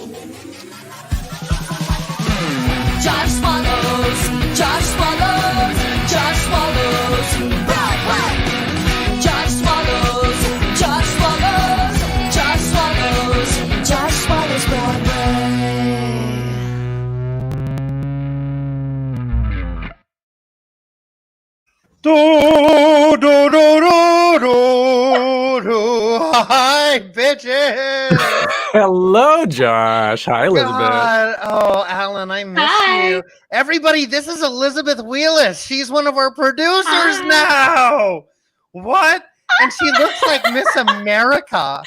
Josh swallows, Josh swallows, Josh swallows, Broadway. Josh swallows, Josh swallows, Josh swallows, Josh swallows Broadway. Do, do, do, do, do, do. Hi, bitches. Hello, Josh. Hi, Elizabeth. God. Oh, Alan, I miss you. Everybody, this is Elizabeth Wheelis. She's one of our producers now. What? And she looks like Miss America.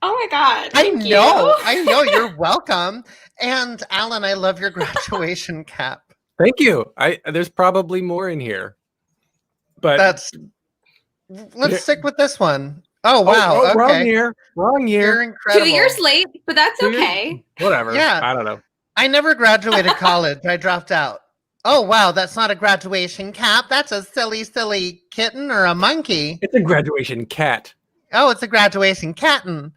Oh my God. I know. You're welcome. And Alan, I love your graduation cap. Thank you. There's probably more in here, but let's stick with this one. Oh wow! Okay. Wrong year. You're incredible. 2 years late, but that's okay. Whatever. Yeah. I don't know. I never graduated college. I dropped out. Oh wow, that's not a graduation cap. That's a silly kitten or a monkey. It's a graduation cat. Oh, it's a graduation catten.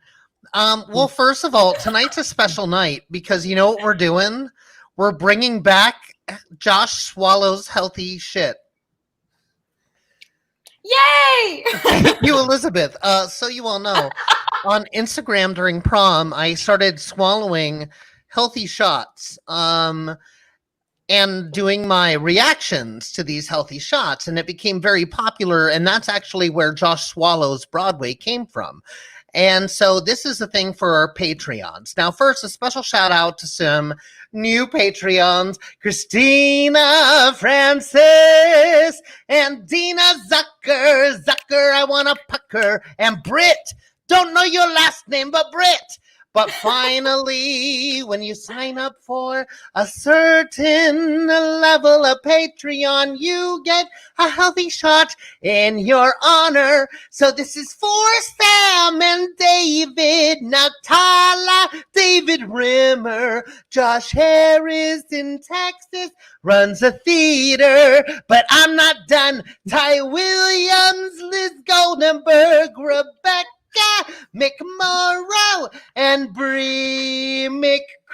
Well, first of all, tonight's a special night because you know what we're doing? We're bringing back Josh Swallow's healthy shit. Yay! Thank you, Elizabeth. So you all know, on Instagram during prom, I started swallowing healthy shots and doing my reactions to these healthy shots, and it became very popular, and that's actually where Josh Swallows Broadway came from. And so this is the thing for our Patreons. Now, first, a special shout out to some new Patreons, Christina Francis and Dina Zucker. Zucker, I want to pucker. And Britt, don't know your last name, but Britt. But finally, when you sign up for a certain level of Patreon, you get a healthy shot in your honor. So this is for Sam and David, Natala, David Rimmer, Josh Harris in Texas, runs a theater, but I'm not done. Ty Williams, Liz Goldenberg, Rebecca, McMorrow, and Bree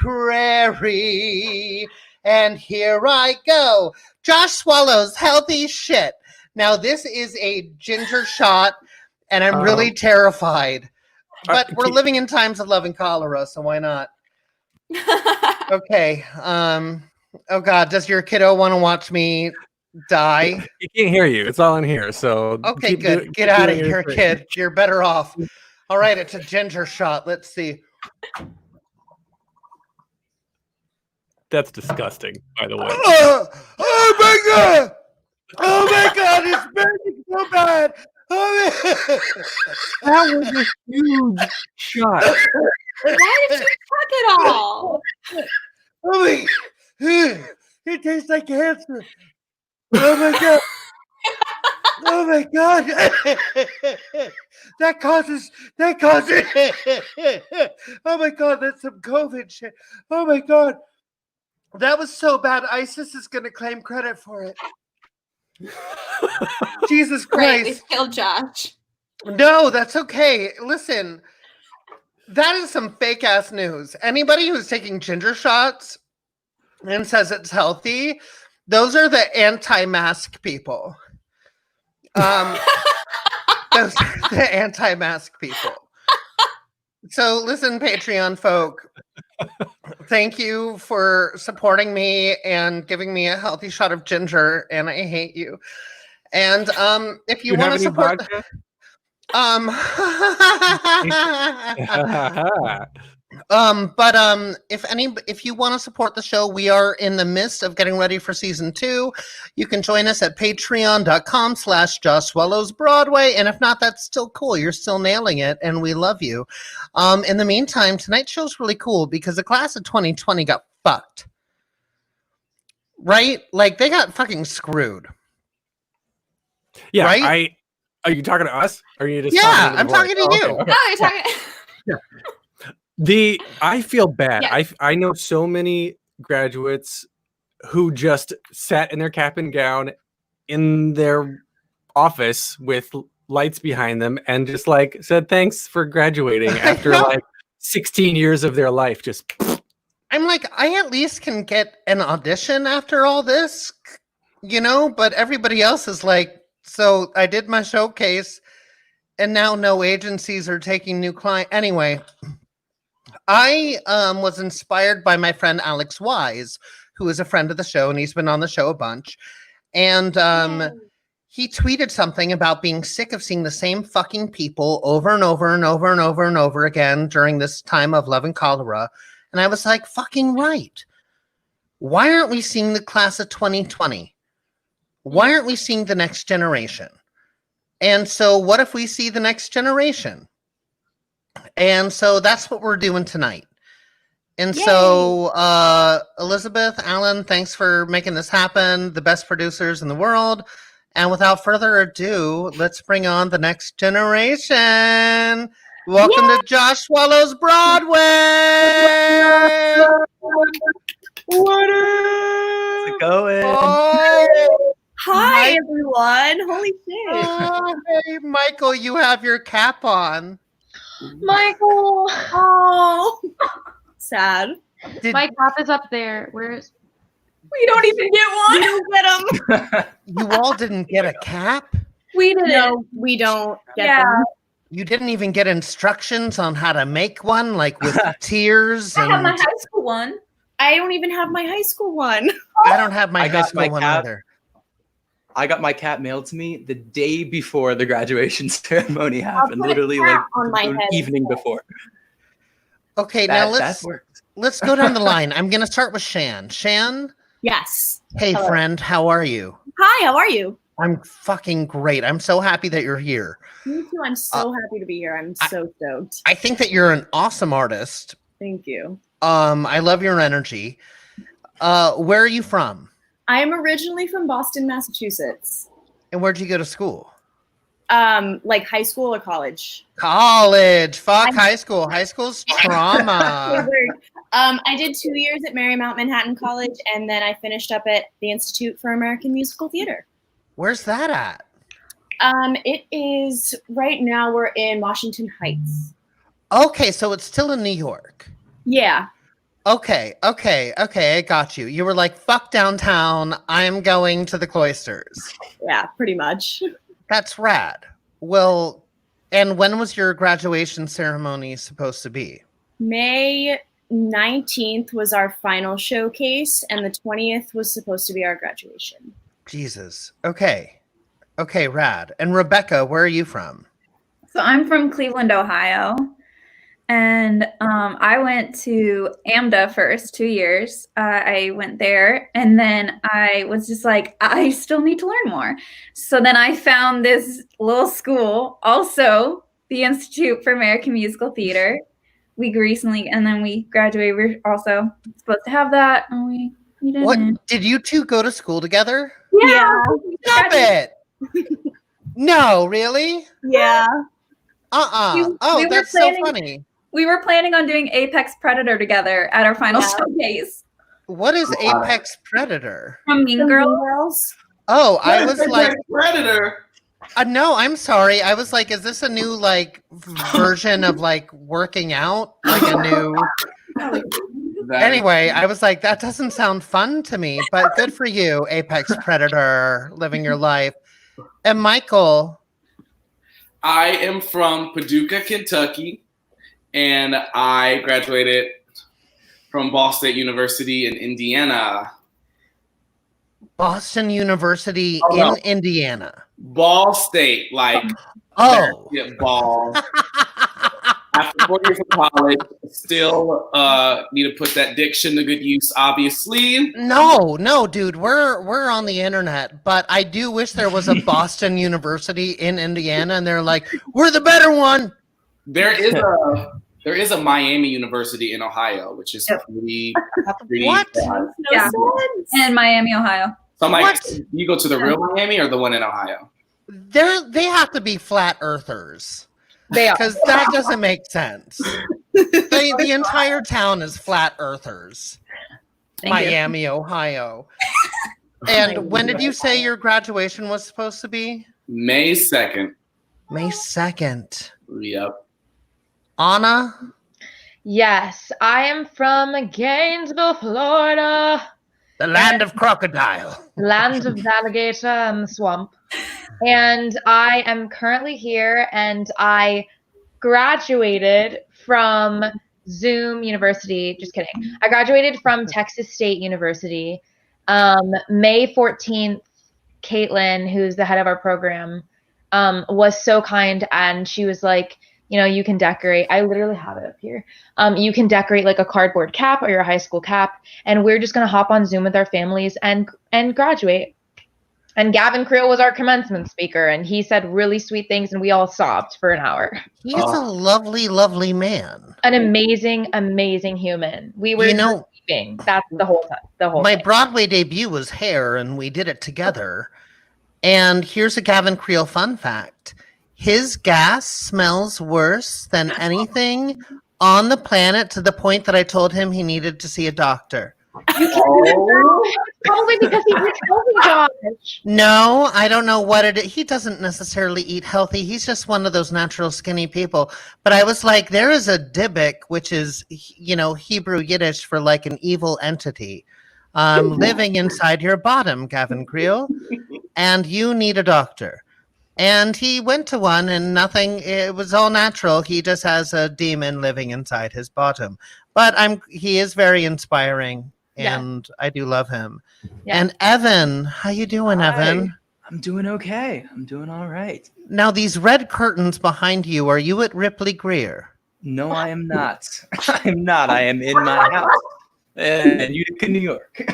McCrary. And here I go. Josh Swallows healthy shit. Now, this is a ginger shot, and I'm really terrified. But we're living in times of love and cholera, so why not? Okay. Oh, God. Does your kiddo want to watch me die? He can't hear you. It's all in here. So okay, good. Get out of here, kid. You're better off. All right, it's a ginger shot. Let's see. That's disgusting, by the way. Oh my God! Oh my God! It's burning so bad. That was a huge shot. Why did you tuck it all? Oh my! It tastes like cancer. Oh my God! Oh my God! That causes. Oh my God! That's some COVID shit. Oh my God! That was so bad. ISIS is going to claim credit for it. Jesus Christ! Great, we killed Josh. No, that's okay. Listen, that is some fake ass news. Anybody who's taking ginger shots and says it's healthy, those are the anti-mask people. Those are the anti-mask people. So listen, Patreon folk, thank you for supporting me and giving me a healthy shot of ginger, and I hate you. And if you want to support if you want to support the show, we are in the midst of getting ready for season 2. You can join us at patreon.com/JoshSwallowsBroadway. And if not, that's still cool. You're still nailing it, and we love you. In the meantime, tonight's show's really cool because the class of 2020 got fucked. Right? Like, they got fucking screwed. Yeah, right? Are you talking to us? Or are you just I'm talking to you. Okay. Oh, you're talking. I feel bad. Yeah. I know so many graduates who just sat in their cap and gown in their office with lights behind them and just like said thanks for graduating after like 16 years of their life just. I'm like, I at least can get an audition after all this, but everybody else is like, so I did my showcase and now no agencies are taking new clients. Anyway, I was inspired by my friend Alex Wise, who is a friend of the show, and he's been on the show a bunch. And he tweeted something about being sick of seeing the same fucking people over and over and over and over and over again during this time of love and cholera. And I was like, fucking right. Why aren't we seeing the class of 2020? Why aren't we seeing the next generation? And so what if we see the next generation? And so that's what we're doing tonight. And Yay. So, Elizabeth, Alan, thanks for making this happen. The best producers in the world. And without further ado, let's bring on the next generation. Welcome to Josh Swallow's Broadway. What is it going? Oh, Hi, Mike- everyone. Holy shit. hey, Michael, you have your cap on. Michael. Oh, sad. Did, My cap is up there. Where's We don't even get one. We don't get them. you all didn't get a cap? We didn't. No, we don't get them. You didn't even get instructions on how to make one, like with tears I have my and high school one. I don't even have my high school one. I don't have my I high got school my one cap. either. I got my cap mailed to me the day before the graduation ceremony happened. put a Literally, cap like on my the head evening instead. before. Okay, now That worked. let's go down the line. I'm gonna start with Shan. Shan, Yes. hey Hello. friend, how are you? Hi, how are you? I'm fucking great. I'm so happy that you're here. Me too. I'm so happy to be here. I'm so stoked. I think that you're an awesome artist. Thank you. I love your energy. Where are you from? I am originally from Boston, Massachusetts. And where'd you go to school? Like high school or college? College. Fuck I'm- high school. High school's trauma. I did 2 years at Marymount Manhattan College, and then I finished up at the Institute for American Musical Theater. Where's that at? It is right now we're in Washington Heights. Okay, so it's still in New York. Yeah. Okay, I got you. You were like, fuck downtown, I'm going to the cloisters. Yeah, pretty much. That's rad. Well, and when was your graduation ceremony supposed to be? May 19th was our final showcase, and the 20th was supposed to be our graduation. Jesus. Okay, rad. And Rebecca, where are you from? So I'm from Cleveland, Ohio, and I went to AMDA first 2 years. I went there, and then I was just like, I still need to learn more. So then I found this little school, also the Institute for American Musical Theater. We recently, and then we graduated. We're also supposed to have that, and we didn't. What? Did you two go to school together? Yeah. Stop it! No, really? Yeah. We Oh, were that's so planning- funny. We were planning on doing Apex Predator together at our final Yeah. showcase What is Apex Predator? from Mean Girls. Girls. Oh, I was like, Predator. no, I'm sorry. I was like, is this a new like version of like working out? Like a new. Anyway, I was like, that doesn't sound fun to me, but good for you, Apex Predator, living your life. And Michael, I am from Paducah, Kentucky, and I graduated from Ball State University in Indiana. Boston University Oh, no. in Indiana. Ball State, like Oh. ball. After 4 years of college, still need to put that diction to good use, obviously. No, dude, we're on the internet, but I do wish there was a Boston University in Indiana, and they're like, we're the better one. There is a Miami University in Ohio, which is pretty What? No Yeah. sense. And Miami, Ohio. So I'm like, What? you go to the real Miami or the one in Ohio? They have to be flat earthers. They are. Because that doesn't make sense. The entire town is flat earthers. Thank you. Miami, Ohio. And when did you say your graduation was supposed to be? May 2nd. May 2nd. Yep. Anna? Yes, I am from Gainesville, Florida, The land of crocodile. land of the alligator and the swamp. And I am currently here, and I graduated from Zoom University. Just kidding. I graduated from Texas State University. May 14th, Caitlin, who's the head of our program, was so kind, and she was like, you can decorate. I literally have it up here. You can decorate like a cardboard cap or your high school cap, and we're just gonna hop on Zoom with our families and graduate. And Gavin Creel was our commencement speaker, and he said really sweet things, and we all sobbed for an hour. He's a lovely, lovely man. An amazing, amazing human. We were sleeping. That's the whole time. My Broadway debut was Hair, and we did it together. And here's a Gavin Creel fun fact. His gas smells worse than anything on the planet, to the point that I told him he needed to see a doctor. Probably because he's healthy, Josh. No, I don't know what it is. He doesn't necessarily eat healthy. He's just one of those natural skinny people. But I was like, there is a Dybbuk, which is, Hebrew Yiddish for like an evil entity, living inside your bottom, Gavin Creel, and you need a doctor. And he went to one, and nothing, it was all natural. He just has a demon living inside his bottom. But he is very inspiring, and I do love him. Yeah. And Evan, how you doing, Evan? I'm doing okay. I'm doing all right. Now, these red curtains behind you, are you at Ripley Greer? No, I am not. I'm not. I am in my house in Utica, New York.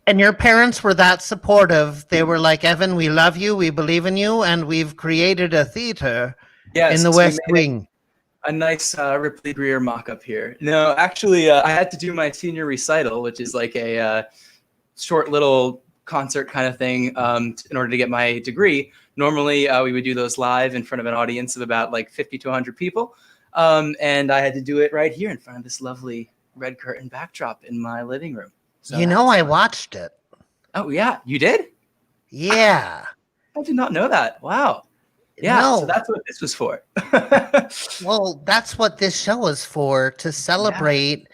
And your parents were that supportive. They were like, Evan, we love you, we believe in you, and we've created a theater in the West Wing. A nice Ripley Greer mock-up here. No, actually, I had to do my senior recital, which is like a short little concert kind of thing in order to get my degree. Normally, we would do those live in front of an audience of about like 50 to 100 people. And I had to do it right here in front of this lovely red curtain backdrop in my living room. So I watched it. Oh, yeah. You did? Yeah. I did not know that. Wow. Yeah, no. So that's what this was for. Well, that's what this show is for, to celebrate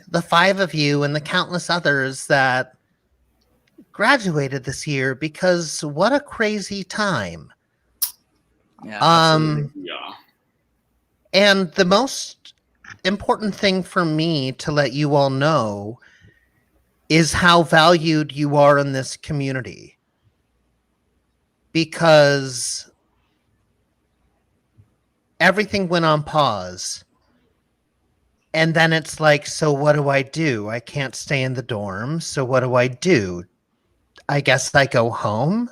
the 5 of you and the countless others that graduated this year, because what a crazy time. Yeah, and the most important thing for me to let you all know is how valued you are in this community. Because everything went on pause. And then it's like, so what do I do? I can't stay in the dorms. So what do I do? I guess I go home.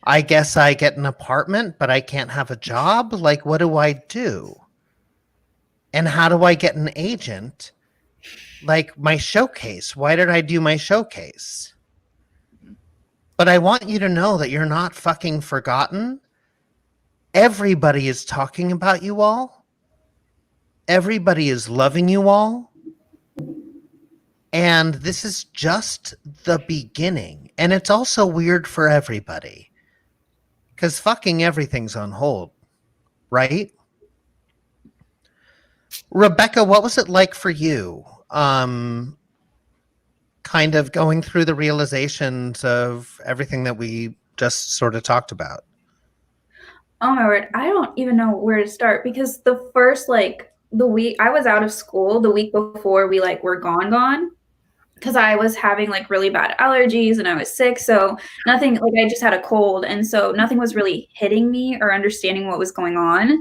I guess I get an apartment, but I can't have a job. Like, what do I do? And how do I get an agent? Like my showcase. Why did I do my showcase? But I want you to know that you're not fucking forgotten. Everybody is talking about you all. Everybody is loving you all. And this is just the beginning. And it's also weird for everybody. Because fucking everything's on hold. Right? Rebecca, what was it like for you? Kind of going through the realizations of everything that we just sort of talked about. Oh my word, I don't even know where to start, because the first, the week I was out of school, the week before we were gone, because I was having really bad allergies and I was sick. So nothing, I just had a cold. And so nothing was really hitting me or understanding what was going on.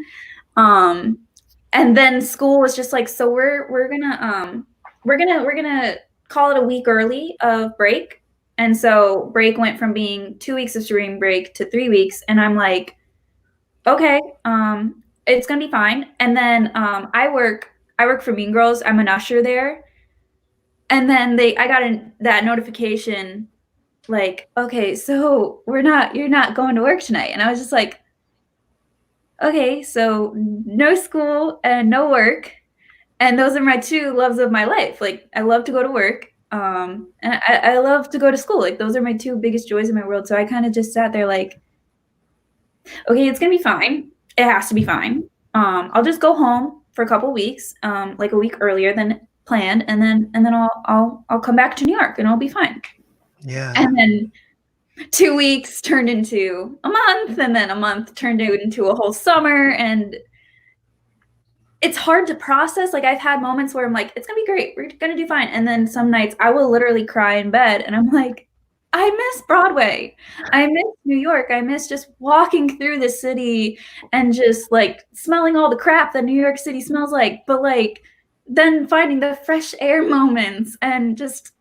And then school was just so we're gonna call it a week early of break. And so break went from being 2 weeks of spring break to 3 weeks. And I'm like, okay, it's gonna be fine. And then I work for Mean Girls. I'm an usher there. And then I got that notification, okay, so you're not going to work tonight. And I was just like, okay, so no school and no work. And those are my 2 loves of my life. I love to go to work. And I love to go to school. Those are my 2 biggest joys in my world. So I kind of just sat there okay, it's going to be fine. It has to be fine. I'll just go home for a couple weeks, like a week earlier than planned, and then I'll come back to New York and I'll be fine. Yeah. And then 2 weeks turned into a month, and then a month turned into a whole summer, and it's hard to process. Like, I've had moments where I'm like, it's gonna be great, we're gonna do fine, and then some nights I will literally cry in bed, and I'm like, I miss Broadway, I miss New York, I miss just walking through the city and just like smelling all the crap that New York City smells like, but like then finding the fresh air moments and just,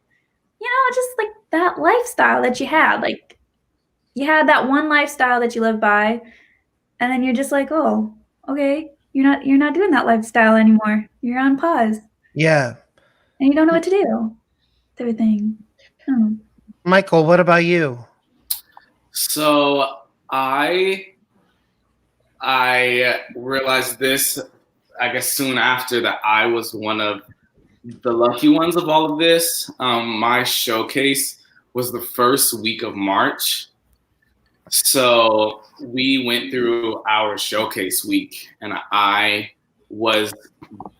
you know, just like that lifestyle that you had. Like, you had that one lifestyle that you lived by, and then you're just like, oh, okay, you're not doing that lifestyle anymore. You're on pause. Yeah. And you don't know what to do with everything. I don't know. Michael, what about you? So I realized this, I guess, soon after, that I was one of the lucky ones of all of this. My showcase was the first week of March. So we went through our showcase week, and I was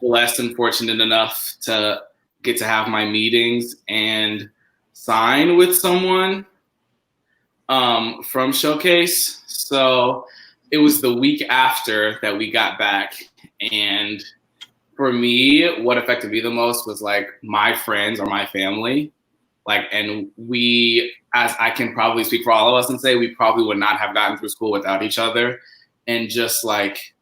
blessed and fortunate enough to get to have my meetings and sign with someone from showcase. So it was the week after that we got back, and for me, what affected me the most was like my friends or my family. Like, and we, as I can probably speak for all of us and say, we probably would not have gotten through school without each other. And just like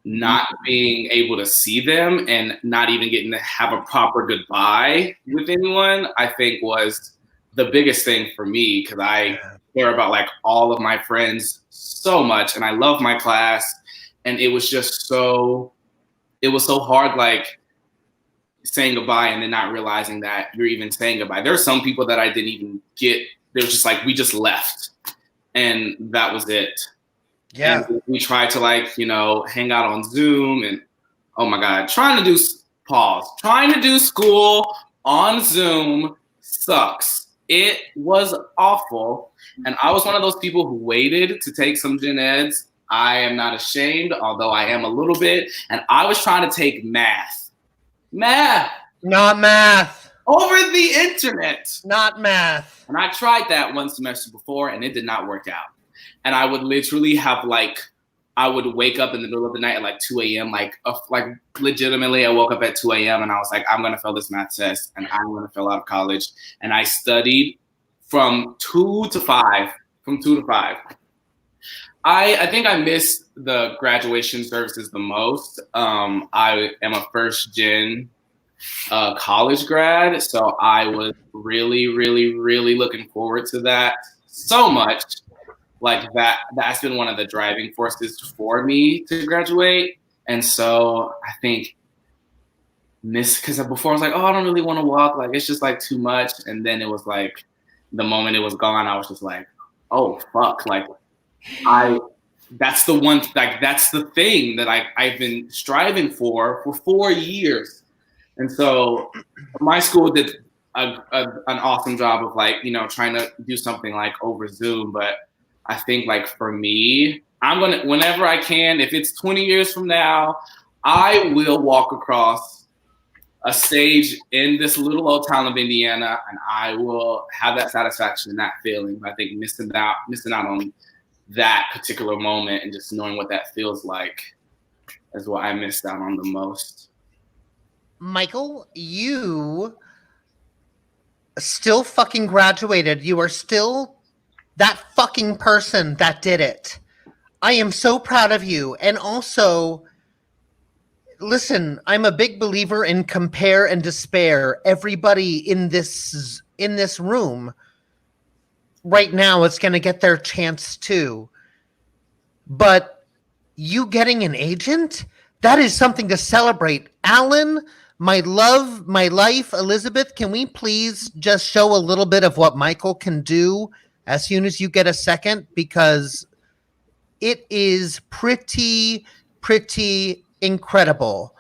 not being able to see them and not even getting to have a proper goodbye with anyone, I think was the biggest thing for me, because I care about like all of my friends so much, and I love my class. And it was just so hard, like saying goodbye and then not realizing that you're even saying goodbye. There are some people that I didn't even get. They were just like, we just left, and that was it. Yeah. And we tried to like, you know, hang out on Zoom, and oh my God, trying to do school on Zoom sucks. It was awful. And I was one of those people who waited to take some gen eds. I am not ashamed, although I am a little bit. And I was trying to take math. Not math. Over the internet. Not math. And I tried that one semester before, and it did not work out. And I would literally have like, I would wake up in the middle of the night at like 2 a.m. Like legitimately, I woke up at 2 a.m. and I was like, I'm going to fail this math test and I'm going to fail out of college. And I studied from 2 to 5. I think I missed the graduation services the most. I am a first gen college grad, so I was really, really, really looking forward to that so much. Like that's been one of the driving forces for me to graduate. And so I think because before I was like, oh, I don't really want to walk, like it's just like too much. And then it was like the moment it was gone, I was just like, oh fuck, like that's the one, like that's the thing that I've been striving for 4 years. And so my school did an awesome job of like, you know, trying to do something like over Zoom. But I think like for me, I'm going to, whenever I can, if it's 20 years from now, I will walk across a stage in this little old town of Indiana, and I will have that satisfaction and that feeling. I think missing out on that particular moment and just knowing what that feels like is what I missed out on the most. Michael, you still fucking graduated. You are still that fucking person that did it. I am so proud of you. And also, listen, I'm a big believer in compare and despair. Everybody in this room right now is going to get their chance too. But you getting an agent, that is something to celebrate. Alan, my love, my life, Elizabeth, can we please just show a little bit of what Michael can do as soon as you get a second? Because it is pretty incredible.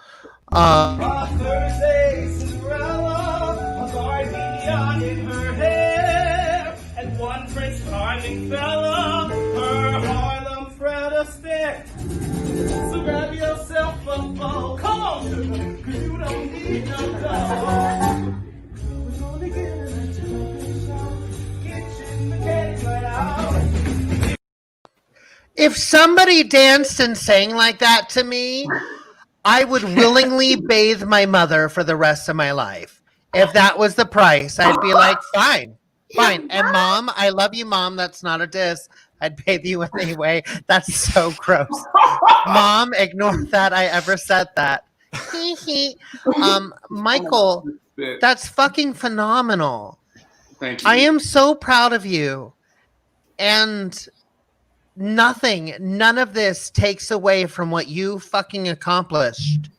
Thursday, Cinderella, a guardian in her hair, and one Prince Charming fella, her Harlem Fred astaire. So grab yourself a bowl. If somebody danced and sang like that to me, I would willingly bathe my mother for the rest of my life. If that was the price, I'd be like, fine. And Mom, I love you, Mom. That's not a diss. I'd bathe you anyway. That's so gross. Mom, ignore that I ever said that. Michael, that's fucking phenomenal. Thank you. I am so proud of you. And none of this takes away from what you fucking accomplished.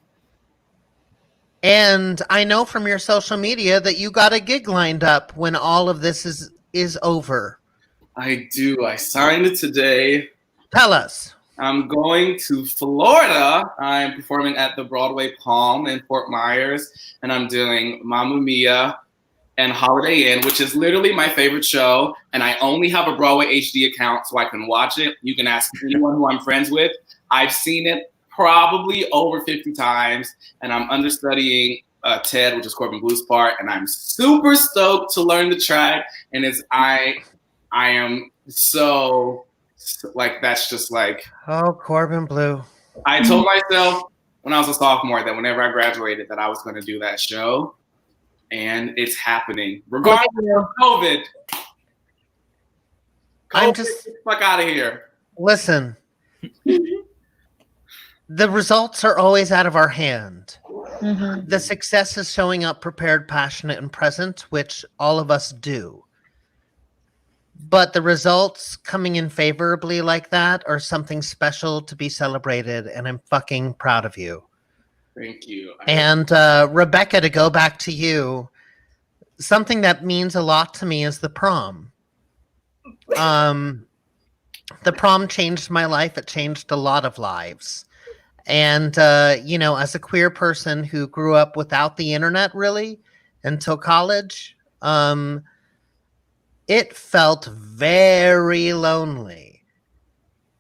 And I know from your social media that you got a gig lined up when all of this is over. I do. I signed it today. Tell us. I'm going to Florida. I'm performing at the Broadway Palm in Fort Myers, and I'm doing Mamma Mia and Holiday Inn, which is literally my favorite show. And I only have a Broadway HD account so I can watch it. You can ask anyone who I'm friends with. I've seen it probably over 50 times, and I'm understudying Ted, which is Corbin Blue's part, and I'm super stoked to learn the track. And I am so like, that's just like, oh, Corbin Blue. I told myself when I was a sophomore that whenever I graduated that I was going to do that show. And it's happening, regardless of COVID. I'm just get the fuck out of here. Listen. The results are always out of our hand. Mm-hmm. The success is showing up prepared, passionate, and present, which all of us do. But the results coming in favorably like that are something special to be celebrated, and I'm fucking proud of you. Thank you. And Rebecca, to go back to you, something that means a lot to me is the prom. The prom changed my life. It changed a lot of lives. And, as a queer person who grew up without the internet really until college, it felt very lonely.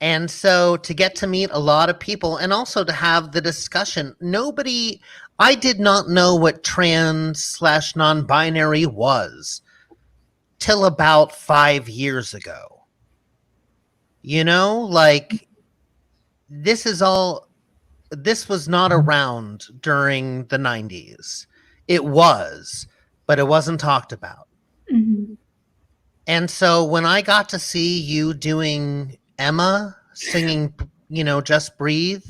And so to get to meet a lot of people and also to have the discussion, I did not know what trans/non-binary was till about 5 years ago. This was not around during the 90s. It was, but it wasn't talked about. Mm-hmm. And so when I got to see you doing Emma singing, Just Breathe,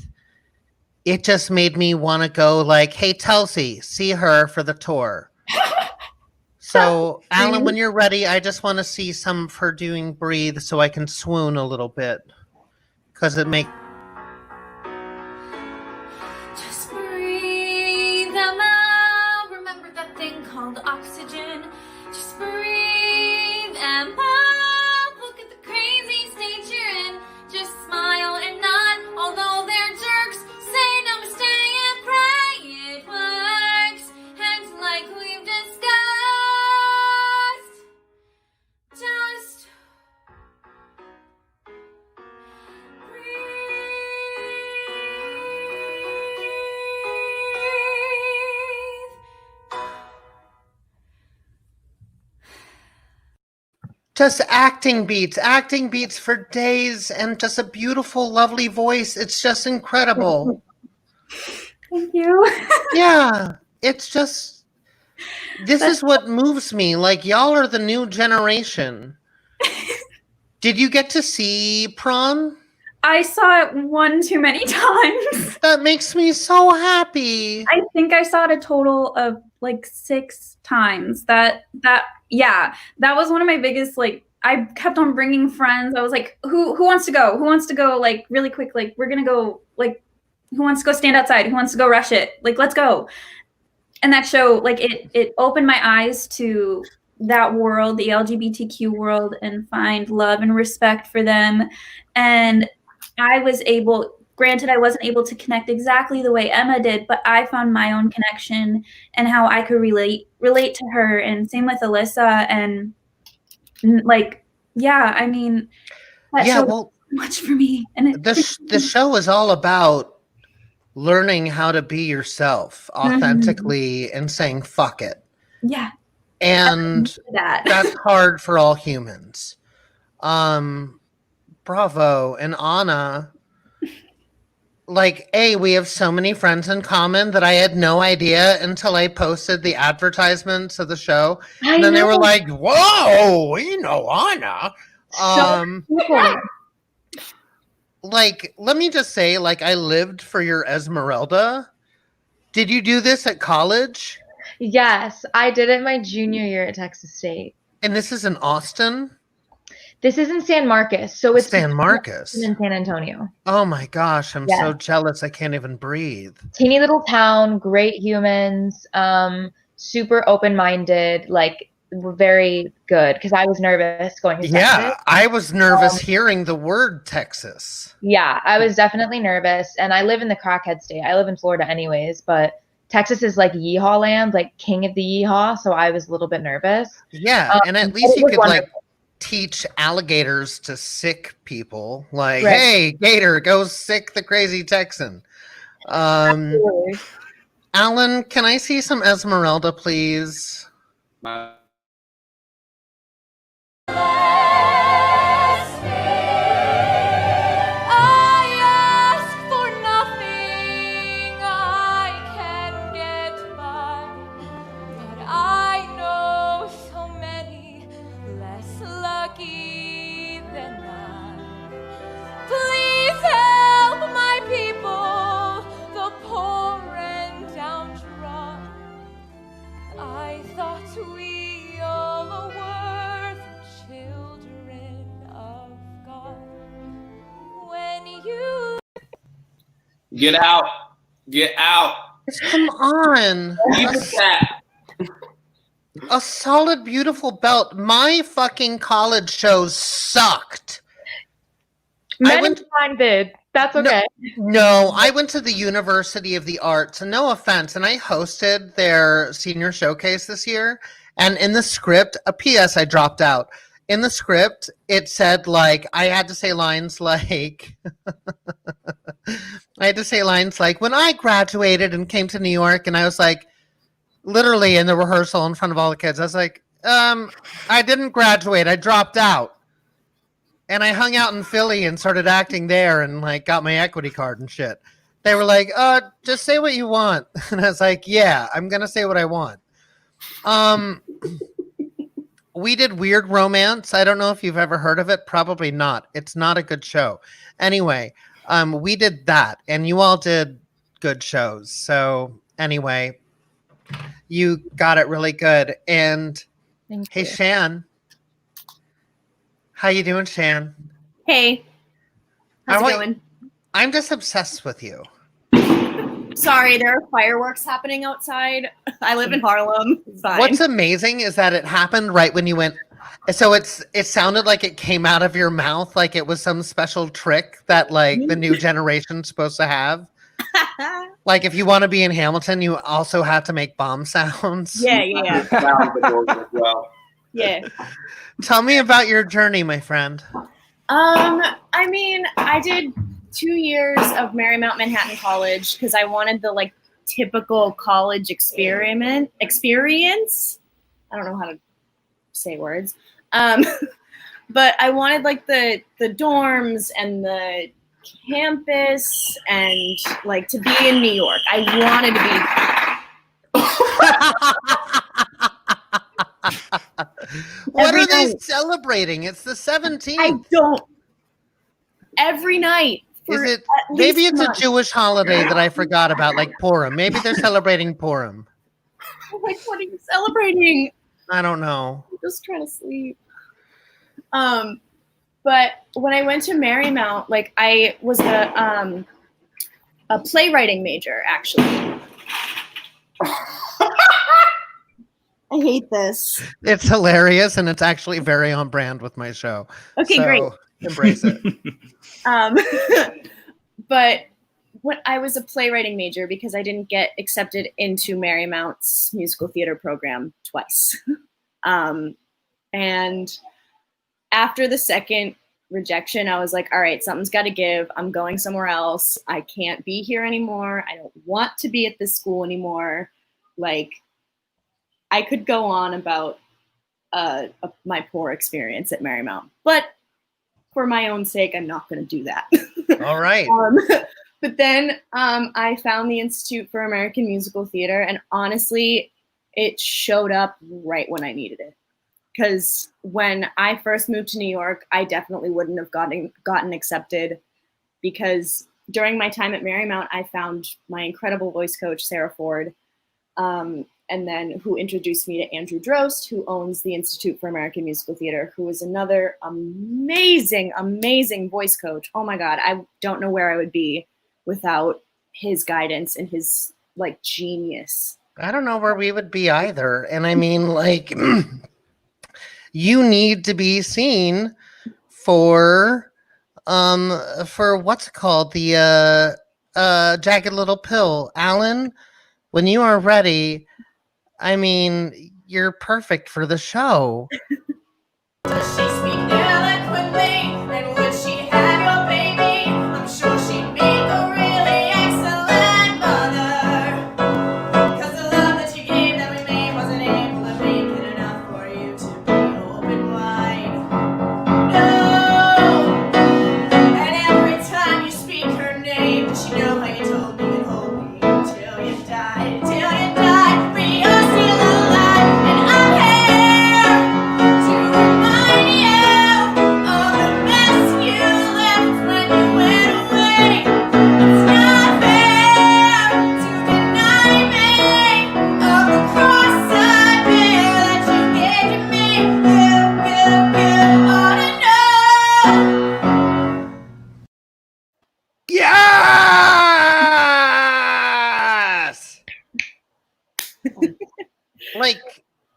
it just made me want to go like, hey, Telsey, see her for the tour. So, Alan, when you're ready, I just want to see some of her doing Breathe so I can swoon a little bit. Because it makes... Just breathe, Emma. Remember that thing called oxygen. Just breathe, Emma. Look at the crazy state you're in. Just smile and nod, although they're jerks. Say namaste and pray it works. And like we've discussed, just Just acting beats for days, and just a beautiful, lovely voice. It's just incredible. Thank you. Yeah, it's just, this is what moves me. Like, y'all are the new generation. Did you get to see prom? I saw it one too many times. That makes me so happy. I think I saw it a total of like 6 times. That was one of my biggest, like, I kept on bringing friends. I was like, who wants to go? Who wants to go, like, really quick? Like, we're going to go, like, who wants to go stand outside? Who wants to go rush it? Like, let's go. And that show, like, it opened my eyes to that world, the LGBTQ world, and find love and respect for them. And I was able, granted, I wasn't able to connect exactly the way Emma did, but I found my own connection and how I could relate to her. And same with Alyssa. And like, yeah, I mean, that show was so much for me. And the show is all about learning how to be yourself authentically and saying fuck it. Yeah. And that's hard for all humans. But bravo. And Anna, like, we have so many friends in common that I had no idea until I posted the advertisements of the show. And then they were like, whoa, we know Anna. Like, let me just say, like, I lived for your Esmeralda. Did you do this at college? Yes, I did it my junior year at Texas State. And this is in Austin? This is in San Marcos. So it's San Marcos. In San Antonio. Oh my gosh, I'm so jealous. I can't even breathe. Teeny little town, great humans, super open-minded, like very good because I was nervous going to Texas. I was nervous hearing the word Texas. Yeah, I was definitely nervous. And I live in the crackhead state. I live in Florida anyways, but Texas is like yeehaw land, like king of the yeehaw. So I was a little bit nervous. Yeah, and at least you could like teach alligators to sick people. Like, hey, gator, go sick the crazy Texan. Alan, can I see some Esmeralda, please? Get out. Get out. Come on. A solid, beautiful belt. My fucking college shows sucked. Mine did. That's okay. No, I went to the University of the Arts, and no offense, and I hosted their senior showcase this year. And in the script, a PS I dropped out. In the script, it said, like, I had to say lines like, when I graduated and came to New York, and I was like, literally in the rehearsal in front of all the kids, I was like, I didn't graduate, I dropped out. And I hung out in Philly and started acting there and, like, got my equity card and shit. They were like, just say what you want. And I was like, yeah, I'm going to say what I want. We did Weird Romance. I don't know if you've ever heard of it. Probably not. It's not a good show. Anyway, we did that, and you all did good shows. So anyway, you got it really good. And hey, Shan. How you doing, Shan? Hey. How's it going? I'm just obsessed with you. Sorry, there are fireworks happening outside. I live in Harlem. It's fine. What's amazing is that it happened right when you went. So it sounded like it came out of your mouth, like it was some special trick that like the new generation's supposed to have. Like if you want to be in Hamilton, you also have to make bomb sounds. Yeah. Yeah. Tell me about your journey, my friend. I mean, I did 2 years of Marymount Manhattan College because I wanted the like typical college experience. I don't know how to say words. But I wanted like the dorms and the campus and like to be in New York. I wanted to be. What are they celebrating? It's the 17th. I don't. Every night. Is it? Maybe it's a Jewish holiday that I forgot about, like Purim. Maybe they're celebrating Purim. Like, what are you celebrating? I don't know. I'm just trying to sleep. But when I went to Marymount, like I was a playwriting major, actually. I hate this. It's hilarious, and it's actually very on brand with my show. Okay, so, great. Embrace it. But when I was a playwriting major because I didn't get accepted into Marymount's musical theater program twice. And after the second rejection, I was like, all right, something's got to give. I'm going somewhere else. I can't be here anymore. I don't want to be at this school anymore. Like, I could go on about my poor experience at Marymount, but for my own sake, I'm not going to do that. All right. But then I found the Institute for American Musical Theater, and honestly, it showed up right when I needed it. Because when I first moved to New York, I definitely wouldn't have gotten accepted, because during my time at Marymount, I found my incredible voice coach, Sarah Ford, and then who introduced me to Andrew Drost, who owns the Institute for American Musical Theater, who is another amazing, amazing voice coach. Oh my God, I don't know where I would be without his guidance and his like genius. I don't know where we would be either. And I mean, like, you need to be seen for what's it called? The Jagged Little Pill. Alan, when you are ready, I mean, you're perfect for the show. Does she speak eloquently? And would she have your baby? I'm sure she'd make a really excellent mother. 'Cause the love that you gave that we made wasn't able to make it enough for you to be open wide. No! And every time you speak her name, does she know how you told me you'd hold me till you died? Till you died, but you're still alive, and I'm here to remind you of the mess you left when you went away. It's not fair to deny me of the cross I bear that you gave to me. You ought to know. Yes! Like,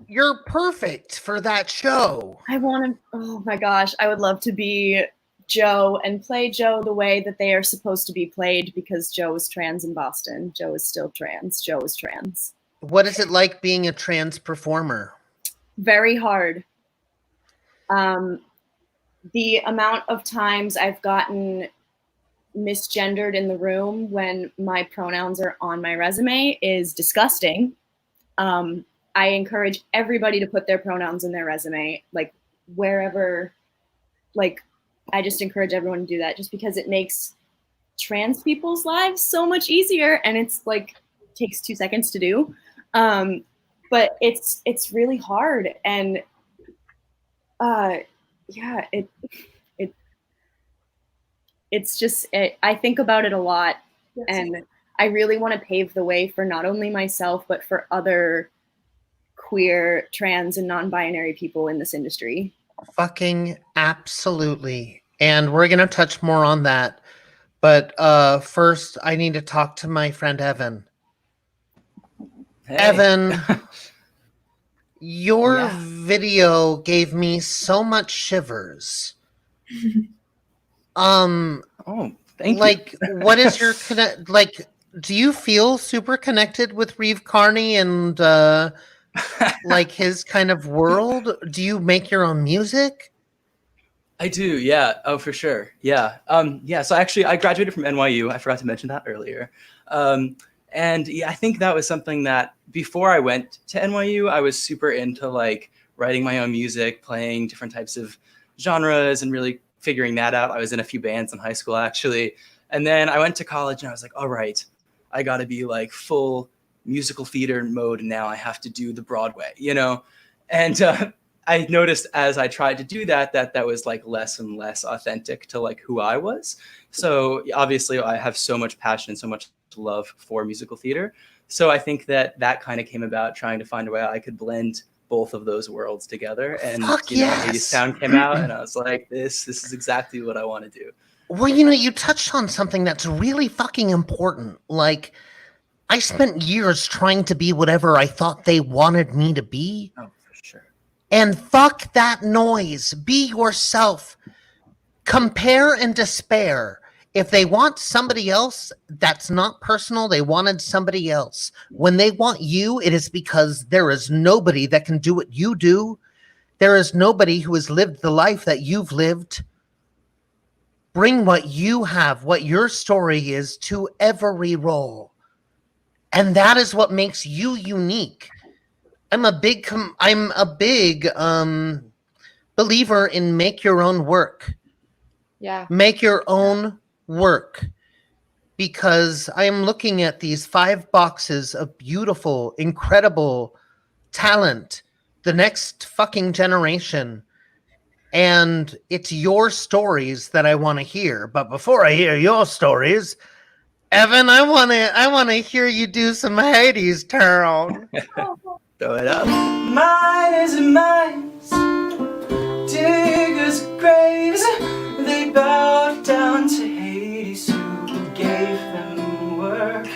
you're perfect for that show. I want to, oh my gosh, I would love to be Joe and play Joe the way that they are supposed to be played, because Joe is trans in Boston. Joe is still trans. Joe is trans. What is it like being a trans performer? Very hard. The amount of times I've gotten misgendered in the room when my pronouns are on my resume is disgusting. I encourage everybody to put their pronouns in their resume, like wherever, like I just encourage everyone to do that, just because it makes trans people's lives so much easier, and it's like takes 2 seconds to do. But it's really hard, and yeah, it's just I think about it a lot. Yes. And I really want to pave the way for not only myself but for other queer, trans, and non-binary people in this industry. Fucking absolutely. And we're gonna touch more on that. But first, I need to talk to my friend Evan. Hey. Evan, your video gave me so much shivers. Oh, thank like, you. What is your connect? Like, do you feel super connected with Reeve Carney and like his kind of world? Do you make your own music? I do, yeah. Oh, for sure. Yeah. Yeah. So actually, I graduated from NYU. I forgot to mention that earlier. And yeah, I think that was something that before I went to NYU, I was super into like writing my own music, playing different types of genres, and really figuring that out. I was in a few bands in high school, actually. And then I went to college and I was like, all right, I got to be like full musical theater mode now. I have to do the Broadway, you know? And I noticed as I tried to do that, that was like less and less authentic to like who I was. So obviously I have so much passion, so much love for musical theater. So I think that kind of came about trying to find a way I could blend both of those worlds together. And you know, Hades Town came out and I was like, this is exactly what I want to do. Well, you know, you touched on something that's really fucking important. Like, I spent years trying to be whatever I thought they wanted me to be. Oh, for sure. And fuck that noise. Be yourself. Compare and despair. If they want somebody else, that's not personal. They wanted somebody else. When they want you, it is because there is nobody that can do what you do. There is nobody who has lived the life that you've lived. Bring what you have, what your story is, to every role. And that is what makes you unique. I'm a big believer in make your own work. Yeah. Make your own work, because I am looking at these 5 boxes of beautiful, incredible talent, the next fucking generation. And it's your stories that I want to hear. But before I hear your stories, Evan, I want to hear you do some Hades turn. Throw it up. Miners and mines, diggers of graves, they bowed down to Hades, who gave them work.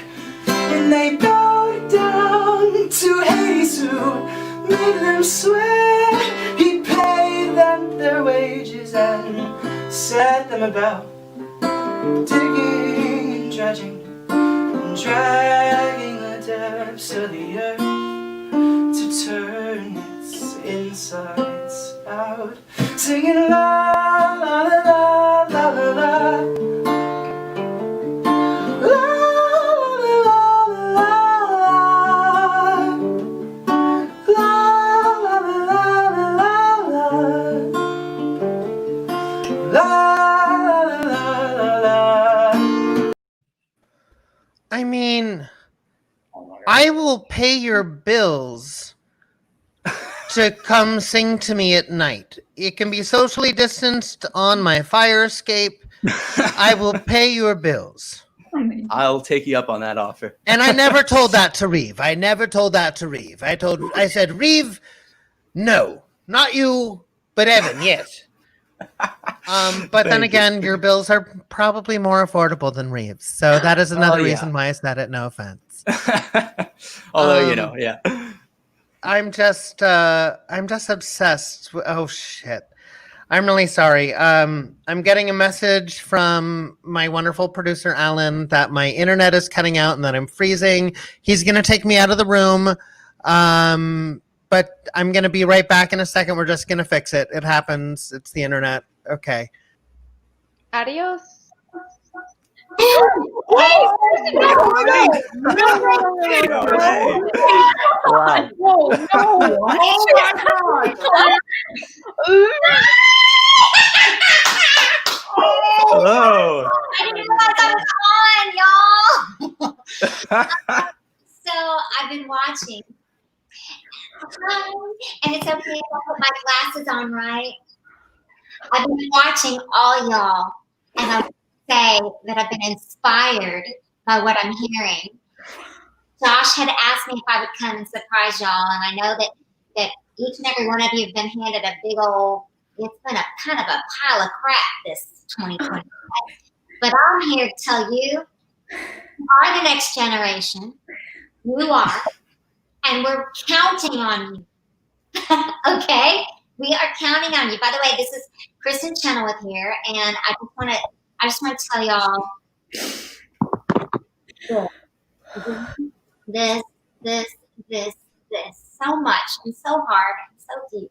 And they bowed down to Hades, who made them sweat. He paid them their wages and set them about, digging and dredging and dragging the depths of the earth to turn its insides out, singing la la la la la la la, la la la. I mean, I will pay your bills to come sing to me at night. It can be socially distanced on my fire escape. I will pay your bills. I'll take you up on that offer. And I never told that to Reeve. I said, Reeve, no, not you, but Evan, yes. But then again, your bills are probably more affordable than Reeve's. So that is another reason why I said it, no offense. Although, yeah. I'm just obsessed. Oh shit. I'm really sorry. I'm getting a message from my wonderful producer, Alan, that my internet is cutting out and that I'm freezing. He's going to take me out of the room. But I'm going to be right back in a second. We're just going to fix it. It happens. It's the internet. Okay. Adios. Wow. Hello. I didn't realize I was on, y'all. So I've been watching. And it's okay if I put my glasses on, right? I've been watching all y'all, and I would say that I've been inspired by what I'm hearing. Josh had asked me if I would come and surprise y'all, and I know that each and every one of you have been handed a big old, it's been a kind of a pile of crap this 2020. But I'm here to tell you are the next generation. You are. And we're counting on you. Okay? We are counting on you. By the way, this is Kristin Chenoweth here, and I just want to tell y'all this so much and so hard and so deep.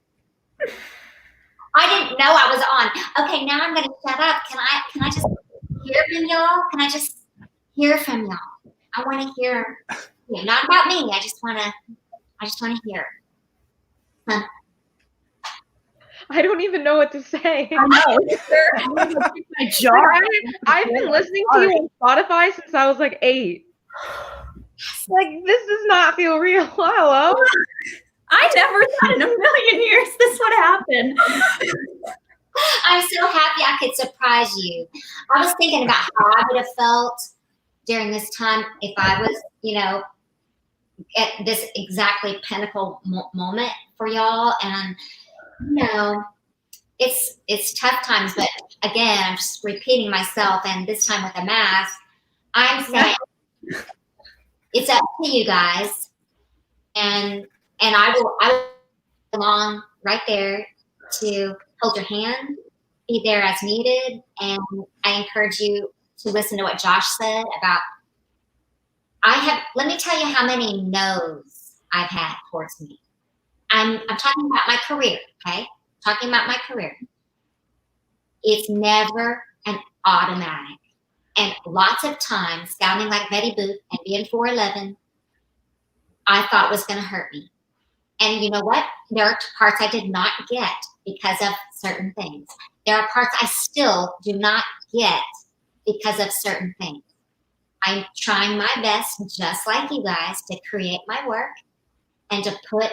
I didn't know I was on. Okay, now I'm gonna shut up. Can I just hear from y'all? Can I just hear from y'all? I wanna hear. Yeah, not about me. I just want to hear. Huh. I don't even know what to say. I know. I've been listening to you on Spotify since I was like 8. Like, this does not feel real. Hello? I never thought in a million years this would happen. I'm so happy I could surprise you. I was thinking about how I would have felt during this time if I was, at this exactly pinnacle moment for y'all. And, it's tough times, but again, I'm just repeating myself, and this time with a mask, I'm saying it's up to you guys. And I will belong right there to hold your hand, be there as needed. And I encourage you to listen to what Josh said about, let me tell you how many no's I've had towards me. I'm talking about my career, okay? Talking about my career. It's never an automatic. And lots of times, sounding like Betty Boop and being 4'11", I thought was going to hurt me. And you know what? There are parts I did not get. because of certain things. There are parts I still do not get because of certain things. I'm trying my best, just like you guys, to create my work and to put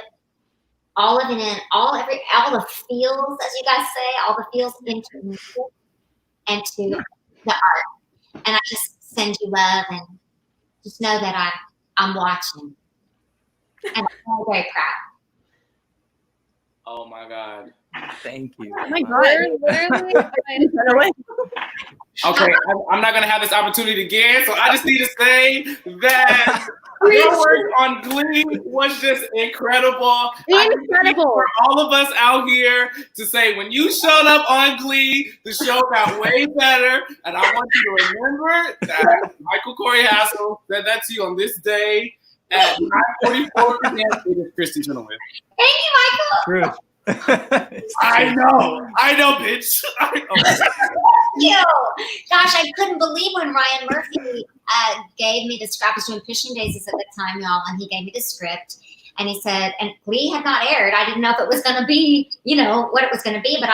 all of it in, all the feels, as you guys say, all the feels into music and to the art. And I just send you love and just know that I'm watching. And I'm very proud. Oh my God. Thank you. Oh my God. Okay, I'm not gonna have this opportunity again, so I just need to say that your work on Glee was just incredible. Incredible. For all of us out here to say, when you showed up on Glee, the show got way better, and I want you to remember that Michael Corey Hassel said that to you on this day at 9:44 p.m. It is Kristin Chenoweth. Thank you, Michael. True. I know, bitch. I know. Thank you. Gosh, I couldn't believe when Ryan Murphy gave me the script. I was doing Fishing Daisies at the time, y'all, and he gave me the script. And he said, and Glee had not aired. I didn't know if it was going to be, what it was going to be, but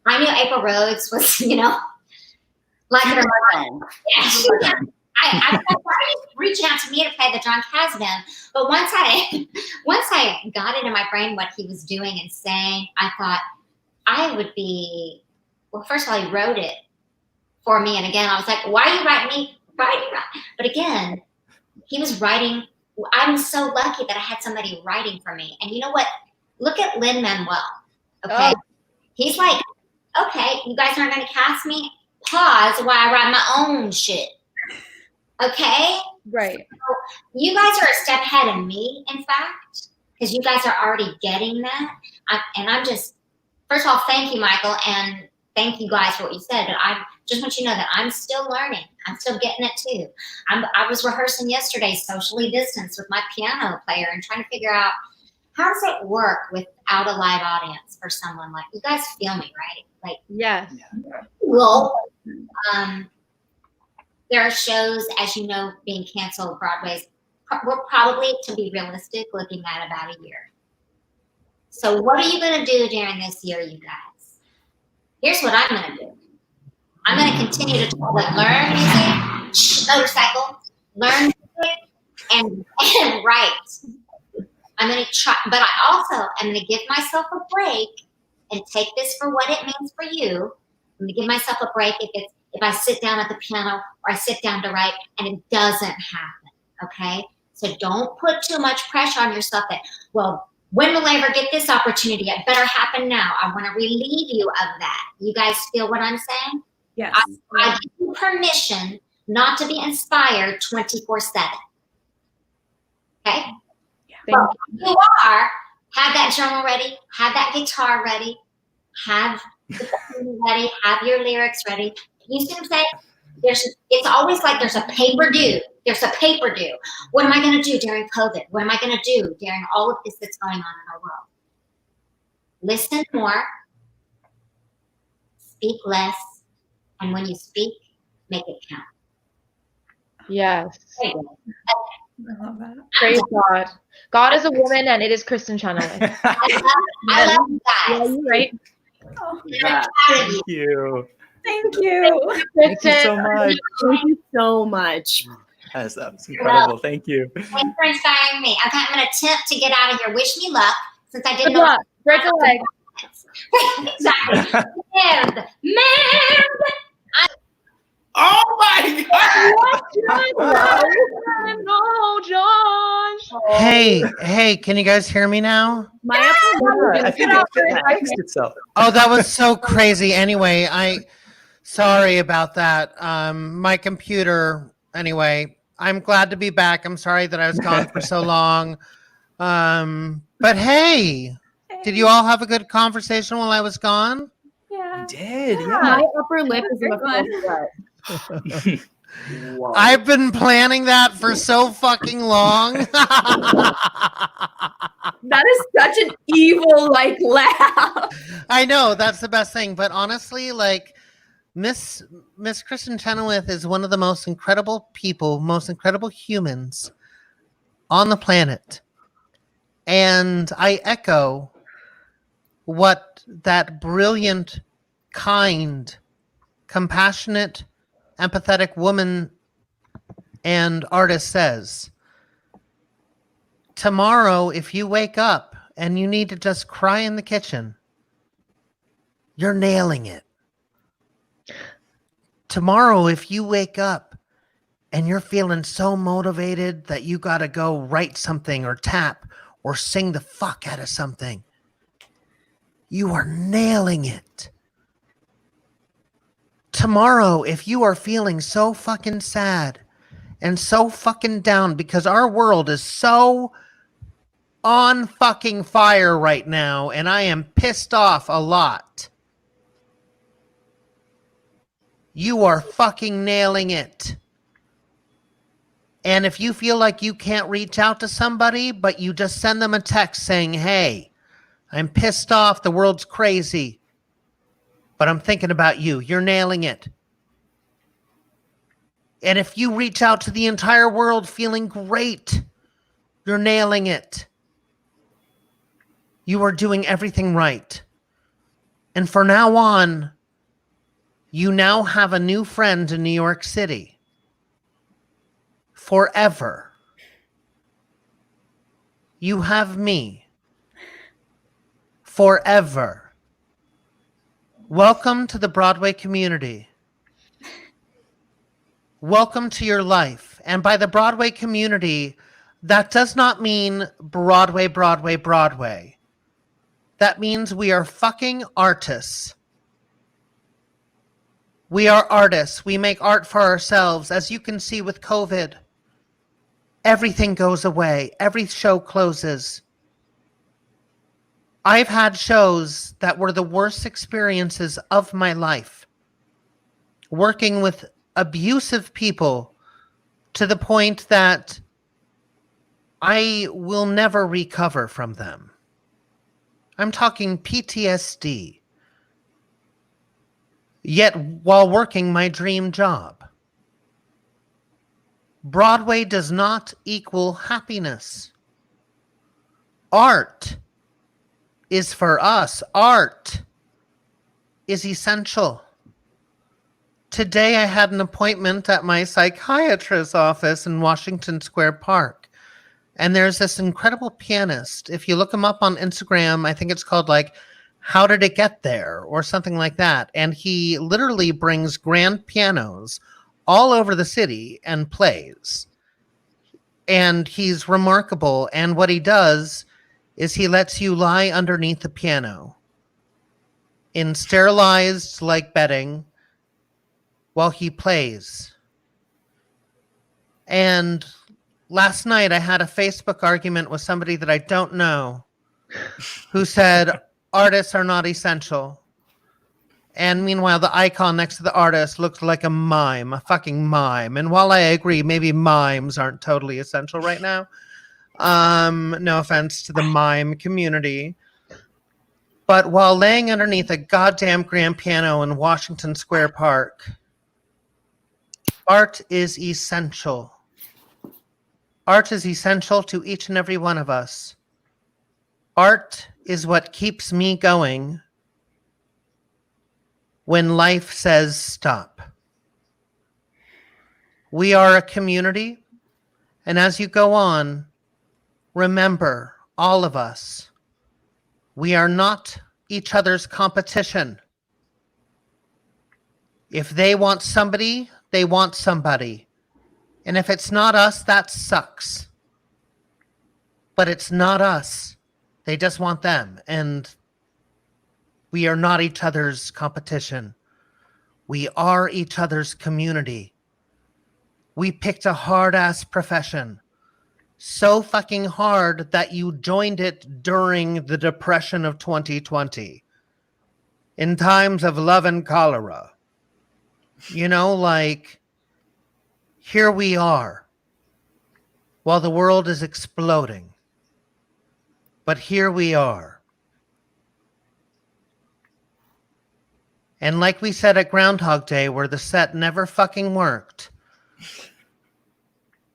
I knew April Rhodes was, like her mom. Yeah, I reaching out to me to play the drunk has-been, but once I got it in my brain what he was doing and saying, I thought I would be. Well, first of all, he wrote it for me, and again, I was like, "Why are you writing me? But again, he was writing. I'm so lucky that I had somebody writing for me. And you know what? Look at Lin-Manuel. Okay, he's like, okay, you guys aren't going to cast me. Pause while I write my own shit. Okay? Right. So you guys are a step ahead of me, in fact, because you guys are already getting that. I'm just, first of all, thank you, Michael, and thank you guys for what you said. But I just want you to know that I'm still learning. I'm still getting it too. I was rehearsing yesterday, socially distanced, with my piano player and trying to figure out how does it work without a live audience for someone like you guys. Feel me, right? Like, yes. Well, there are shows, as you know, being canceled. Broadway's we're probably, to be realistic, looking at about a year. So what are you going to do during this year, you guys? Here's what I'm going to do. I'm going to continue to learn music, motorcycle, learn music, and write. I'm going to try, but I also am going to give myself a break and take this for what it means for you. I'm going to give myself a break if I sit down at the piano or I sit down to write and it doesn't happen, okay? So don't put too much pressure on yourself that, well, when will I ever get this opportunity? It better happen now. I want to relieve you of that. You guys feel what I'm saying? Yes. I give you permission not to be inspired 24/7. Okay? Well, you are, have that journal ready, have that guitar ready, have the pen ready, have your lyrics ready. You see what I'm saying? It's always like there's a paper due. There's a paper due. What am I going to do during COVID? What am I going to do during all of this that's going on in our world? Listen more, speak less, and when you speak, make it count. Yes. I love that. Praise God. God is a woman, and it is Kristin Chenoweth. I love you guys. Yeah, you're right. Oh, I'm proud of you. Thank you. thank you. Thank you so much. Thank you so much. That's incredible. Thank you. Thanks for inspiring me. Okay, I'm going to attempt to get out of here. Wish me luck, since I didn't Good know. luck. Break a leg. Exactly. Man. Oh my God! No, Josh. Hey, can you guys hear me now? I think it fixed itself. Oh, that was so crazy. Anyway, sorry about that. My computer, anyway, I'm glad to be back. I'm sorry that I was gone for so long. But hey, did you all have a good conversation while I was gone? Yeah. Did, yeah. My upper lip is in Good the one. sweat. Wow. I've been planning that for so fucking long. That is such an evil laugh. I know, that's the best thing. But honestly, like, Miss Kristin Chenoweth is one of the most incredible people, most incredible humans on the planet. And I echo what that brilliant, kind, compassionate, empathetic woman and artist says. Tomorrow, if you wake up and you need to just cry in the kitchen, you're nailing it. Tomorrow, if you wake up and you're feeling so motivated that you got to go write something or tap or sing the fuck out of something, you are nailing it. Tomorrow, if you are feeling so fucking sad and so fucking down because our world is so on fucking fire right now and I am pissed off a lot, you are fucking nailing it. And if you feel like you can't reach out to somebody, but you just send them a text saying, hey, I'm pissed off, the world's crazy, but I'm thinking about you, you're nailing it. And if you reach out to the entire world feeling great, you're nailing it. You are doing everything right. And from now on, you now have a new friend in New York City. Forever. You have me. Forever. Welcome to the Broadway community. Welcome to your life. And by the Broadway community, that does not mean Broadway, Broadway, Broadway. That means we are fucking artists. We are artists. We make art for ourselves. As you can see with COVID, everything goes away. Every show closes. I've had shows that were the worst experiences of my life. Working with abusive people to the point that I will never recover from them. I'm talking PTSD. Yet while working my dream job. Broadway does not equal happiness. Art is for us. Art is essential. Today I had an appointment at my psychiatrist's office in Washington Square Park. And there's this incredible pianist. If you look him up on Instagram, I think it's called like, How Did It Get There? Or something like that. And he literally brings grand pianos all over the city and plays. And he's remarkable. And what he does is he lets you lie underneath the piano in sterilized like bedding while he plays. And last night I had a Facebook argument with somebody that I don't know who said artists are not essential. And meanwhile, the icon next to the artist looked like a mime, a fucking mime. And while I agree, maybe mimes aren't totally essential right now. No offense to the mime community. But while laying underneath a goddamn grand piano in Washington Square Park, art is essential. Art is essential to each and every one of us. Art is what keeps me going when life says stop. We are a community, and as you go on, remember, all of us, we are not each other's competition. If they want somebody, they want somebody. And if it's not us, that sucks. But it's not us. They just want them. And we are not each other's competition. We are each other's community. We picked a hard-ass profession. So fucking hard that you joined it during the Depression of 2020. In times of love and cholera. You know, like, here we are, while the world is exploding. But here we are. And like we said at Groundhog Day, where the set never fucking worked,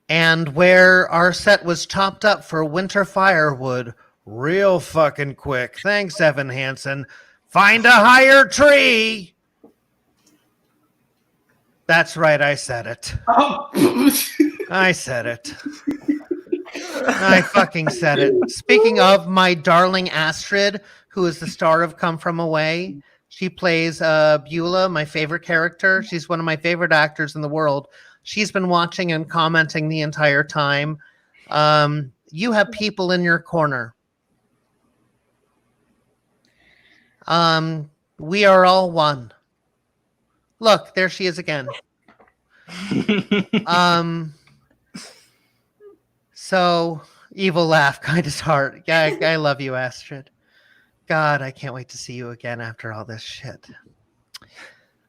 and where our set was chopped up for winter firewood real fucking quick. Thanks, Evan Hansen. Find a higher tree. That's right, I said it. Oh. I said it. I fucking said it. Speaking of my darling Astrid, who is the star of Come From Away, she plays Beulah, my favorite character. She's one of my favorite actors in the world. She's been watching and commenting the entire time. You have people in your corner. We are all one. Look, there she is again. So evil laugh, kind of heart. Yeah, I love you, Astrid. God, I can't wait to see you again after all this shit.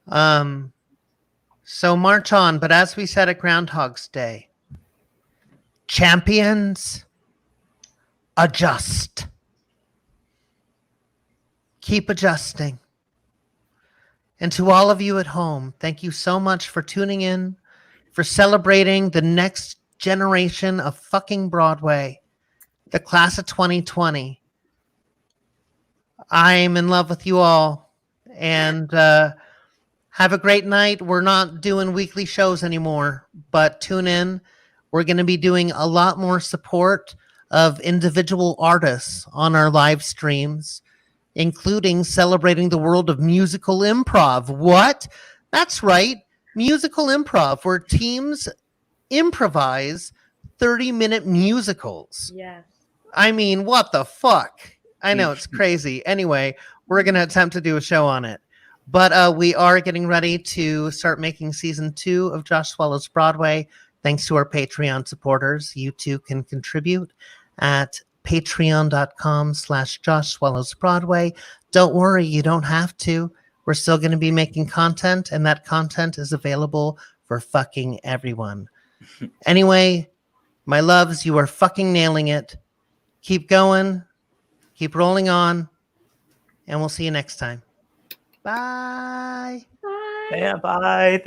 So march on, but as we said at Groundhog's Day, champions, adjust. Keep adjusting. And to all of you at home, thank you so much for tuning in, for celebrating the next generation of fucking Broadway, the class of 2020. I'm in love with you all, and have a great night. We're not doing weekly shows anymore, but tune in. We're going to be doing a lot more support of individual artists on our live streams, including celebrating the world of musical improv. What? That's right. Musical improv, where teams improvise 30-minute musicals. Yes. I mean, what the fuck? I know, it's crazy. Anyway, we're going to attempt to do a show on it. But we are getting ready to start making season 2 of Josh Swallows Broadway. Thanks to our Patreon supporters. You too can contribute at patreon.com/Josh Swallows Broadway. Don't worry, you don't have to. We're still going to be making content, and that content is available for fucking everyone. Anyway, my loves, you are fucking nailing it. Keep going. Keep rolling on. And we'll see you next time. Bye. Yeah, bye.